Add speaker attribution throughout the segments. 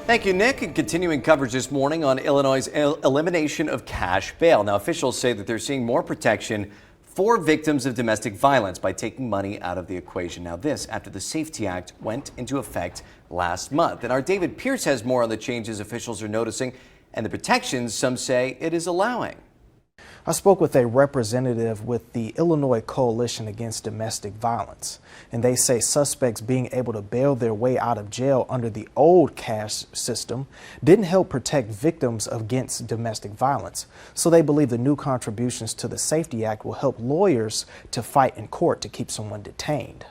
Speaker 1: Thank you, Nick. And continuing coverage this morning on Illinois' elimination of cash bail. Now, officials say that they're seeing more protection for victims of domestic violence by taking money out of the equation. Now, this after the Safety Act went into effect last month. And our David Pierce has more on the changes officials are noticing and the protections some say it is allowing.
Speaker 2: I spoke with a representative with the Illinois Coalition Against Domestic Violence, and they say suspects being able to bail their way out of jail under the old cash system didn't help protect victims against domestic violence. So they believe the new contributions to the Safety Act will help lawyers to fight in court to keep someone detained.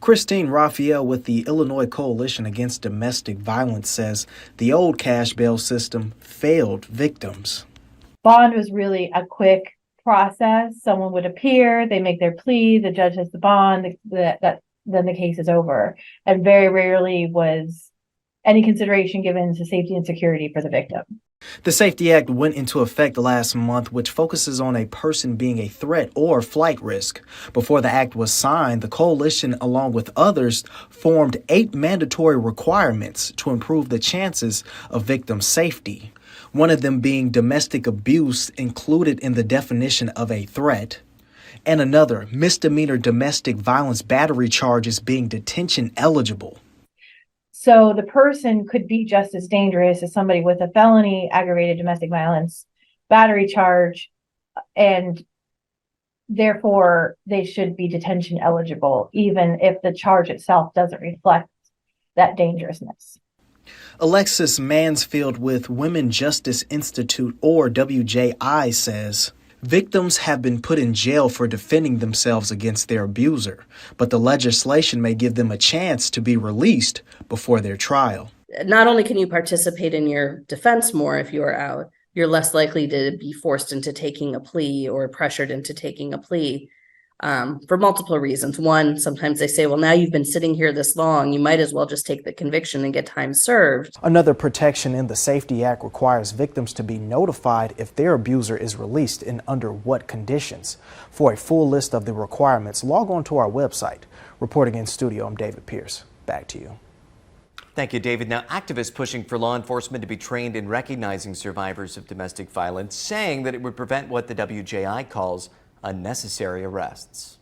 Speaker 2: Christine Raphael with the Illinois Coalition Against Domestic Violence says the old cash bail system failed victims.
Speaker 3: Bond was really a quick process. Someone would appear, they make their plea, the judge has the bond, then the case is over. And very rarely was any consideration given to safety and security for the victim.
Speaker 2: The Safety Act went into effect last month, which focuses on a person being a threat or flight risk. Before the act was signed, the coalition, along with others, formed 8 mandatory requirements to improve the chances of victim safety. One of them being domestic abuse included in the definition of a threat, and another, misdemeanor domestic violence battery charges being detention eligible.
Speaker 3: So the person could be just as dangerous as somebody with a felony aggravated domestic violence battery charge, and therefore they should be detention eligible, even if the charge itself doesn't reflect that dangerousness.
Speaker 2: Alexis Mansfield with Women Justice Institute, or WJI, says victims have been put in jail for defending themselves against their abuser, but the legislation may give them a chance to be released before their trial.
Speaker 4: Not only can you participate in your defense more if you are out, you're less likely to be forced into taking a plea or pressured into taking a plea for multiple reasons. One, sometimes they say, well, now you've been sitting here this long, you might as well just take the conviction and get time served.
Speaker 2: Another protection in the Safety Act requires victims to be notified if their abuser is released and under what conditions. For a full list of the requirements, log on to our website. Reporting in studio, I'm David Pierce. Back to you.
Speaker 1: Thank you, David. Now, activists pushing for law enforcement to be trained in recognizing survivors of domestic violence, saying that it would prevent what the WJI calls unnecessary arrests.